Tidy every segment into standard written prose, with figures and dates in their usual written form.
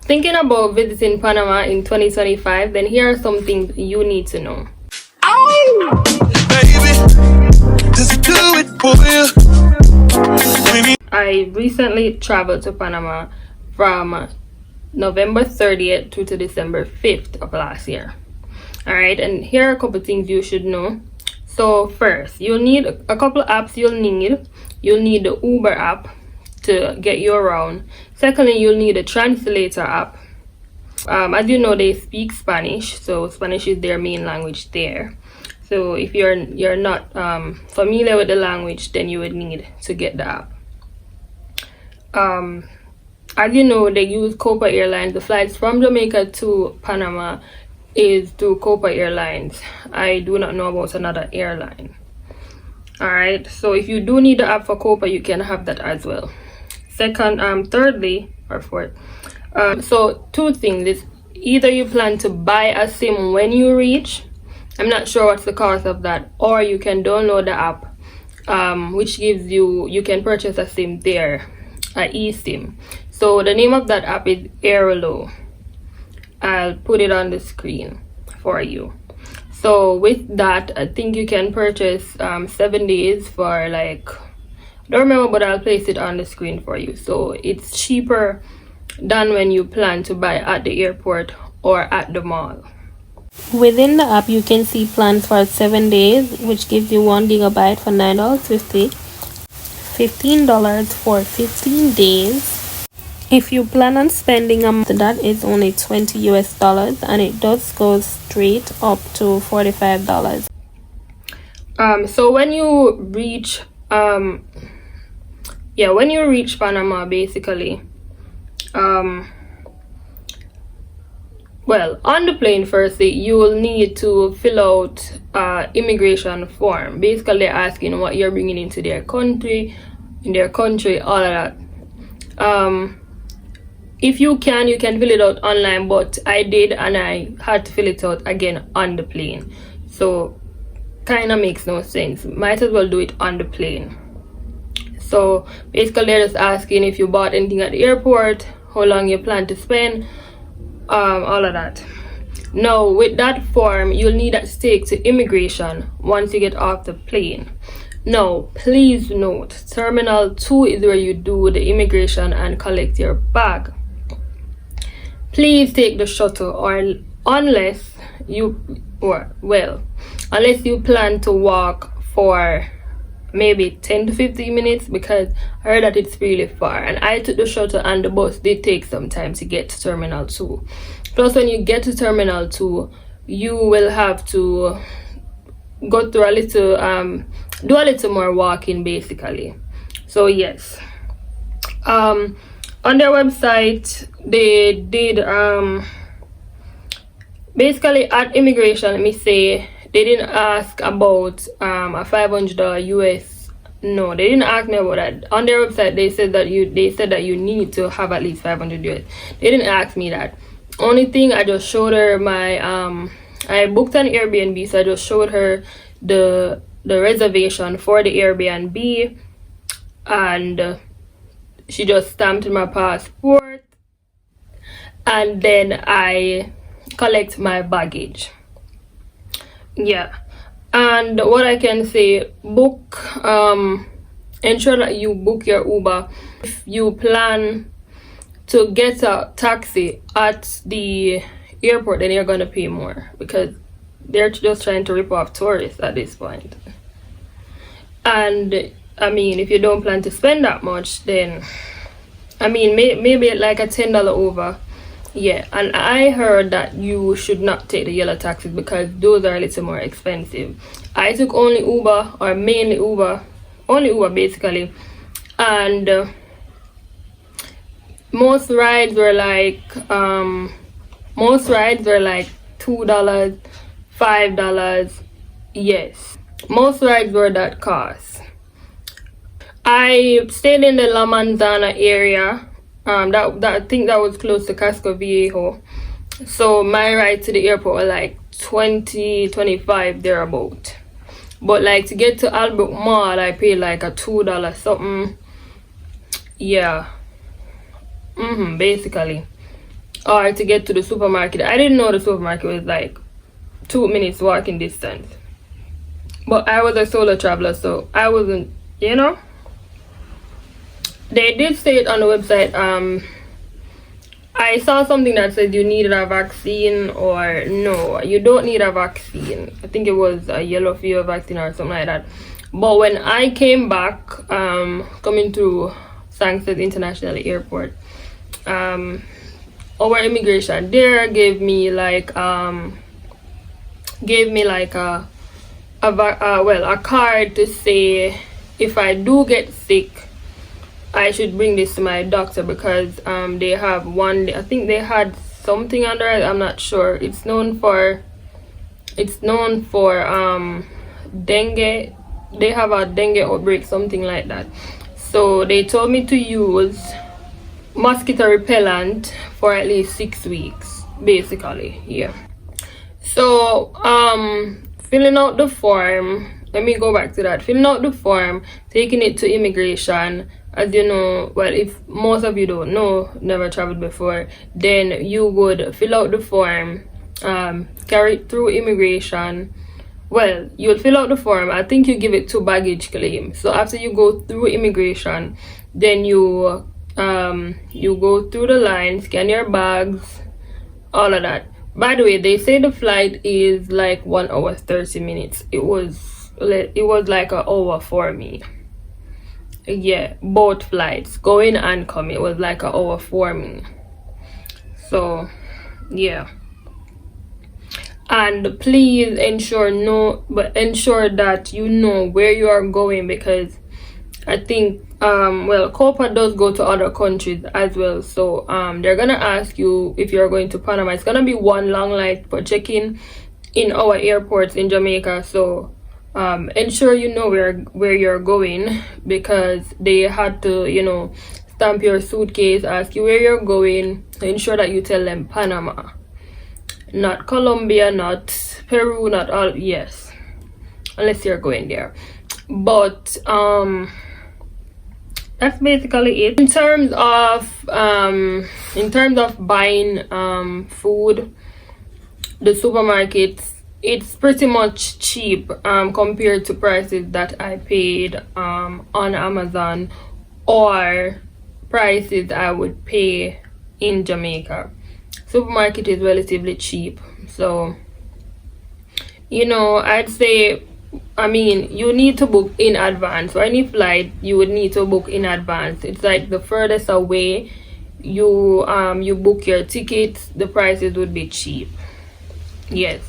thinking about visiting Panama in 2025, then here are some things you need to know. Oh, baby, just do it for you. I recently traveled to Panama from November 30th to December 5th of last year. Alright, and here are a couple things you should know. So first, you'll need a couple apps you'll need. You'll need the Uber app to get you around. Secondly, you'll need a translator app. As you know, they speak Spanish, so Spanish is their main language there. So if you're not familiar with the language, then you would need to get the app. As you know, they use Copa Airlines. The flights from Jamaica to Panama is through Copa Airlines. I do not know about another airline. Alright, so if you do need the app for Copa, you can have that as well. Thirdly, or fourth, so two things is either you plan to buy a SIM when you reach. I'm not sure what's the cost of that, or you can download the app, which gives you can purchase a SIM there, a eSIM. So the name of that app is Airlo. I'll put it on the screen for you. So with that, I think you can purchase 7 days for like, I don't remember, but I'll place it on the screen for you. So it's cheaper than when you plan to buy at the airport or at the mall. Within the app, you can see plans for 7 days, which gives you 1 gigabyte for $9.50, $15 for 15 days. If you plan on spending a month, that is only $20 US, and it does go straight up to $45. So when you reach when you reach Panama, basically, well, on the plane, firstly, you will need to fill out immigration form. Basically, they're asking what you're bringing into their country, all of that. If you can fill it out online, but I did, and I had to fill it out again on the plane. So, kind of makes no sense. Might as well do it on the plane. So, basically, they're just asking if you bought anything at the airport, how long you plan to spend, all of that. Now, with that form, you'll need that to take to immigration once you get off the plane. Now, please note, Terminal 2 is where you do the immigration and collect your bag. Please take the shuttle, or unless you plan to walk for maybe 10 to 15 minutes, because I heard that it's really far, and I took the shuttle and the bus did take some time to get to Terminal 2. Plus, when you get to Terminal 2, you will have to go through a little do a little more walking, basically. So yes, on their website they did basically at immigration, let me say, they didn't ask about a $500 US. No, they didn't ask me about that. On their website they said that you need to have at least 500 US. They didn't ask me that. Only thing, I just showed her my I booked an Airbnb, so I just showed her the reservation for the Airbnb, and she just stamped my passport, and then I collect my baggage. Yeah, and what I can say, ensure that you book your Uber. If you plan to get a taxi at the airport, then you're gonna pay more, because they're just trying to rip off tourists at this point. And I mean, if you don't plan to spend that much, then I mean, maybe like a $10 over. Yeah, and I heard that you should not take the yellow taxis because those are a little more expensive. I took only Uber, or mainly Uber, only Uber basically, and most rides were like $2, $5. Yes, most rides were that cost. I stayed in the La Manzana area. I think that was close to Casco Viejo. So my ride to the airport was like 20-25 thereabout. But like to get to Albert Mall, I paid like a $2 something. Yeah. Basically. or to get to the supermarket. I didn't know the supermarket was like 2 minutes walking distance, but I was a solo traveler, so I wasn't, you know. They did say it on the website. I saw something that said you needed a vaccine, or no, you don't need a vaccine. I think it was a yellow fever vaccine or something like that. But when I came back, coming to Sanchez International Airport, our immigration there gave me like a card to say if I do get sick, I should bring this to my doctor, because they have one, I think they had something under it, I'm not sure. It's known for dengue. They have a dengue outbreak, something like that. So they told me to use mosquito repellent for at least 6 weeks, basically. Yeah. So filling out the form, let me go back to that. Filling out the form, taking it to immigration. As you know, well, if most of you don't know, never traveled before, then you would fill out the form, carry it through immigration. Well, you'll fill out the form. I think you give it to baggage claim. So after you go through immigration, then you go through the line, scan your bags, all of that. By the way, they say the flight is like 1 hour 30 minutes. It was like an hour for me. Yeah, both flights, going and coming, it was like an hour for me. So yeah, and please ensure that you know where you are going, because I think well, COPA does go to other countries as well. So they're gonna ask you if you're going to Panama. It's gonna be one long line for check-in in our airports in Jamaica. So ensure you know where you're going, because they had to, you know, stamp your suitcase, ask you where you're going. Ensure that you tell them Panama, not Colombia, not Peru, not all. Yes, unless you're going there. But that's basically it. In terms of buying food, the supermarkets, it's pretty much cheap compared to prices that I paid on Amazon, or prices I would pay in Jamaica. Supermarket is relatively cheap, so, you know, I'd say, I mean, you need to book in advance. For any flight, you would need to book in advance. It's like the furthest away you book your tickets, the prices would be cheap. Yes.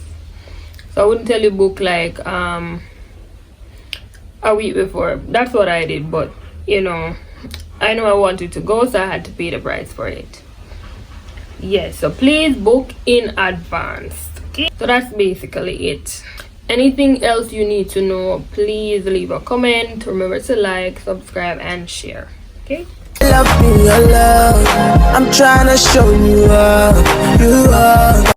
So I wouldn't tell you book like a week before. That's what I did, but you know, I know I wanted to go, so I had to pay the price for it. Yes, so please book in advance. Okay, so that's basically it. Anything else you need to know, please leave a comment. Remember to like, subscribe, and share. Okay, Love me, your love. I'm trying to show you up.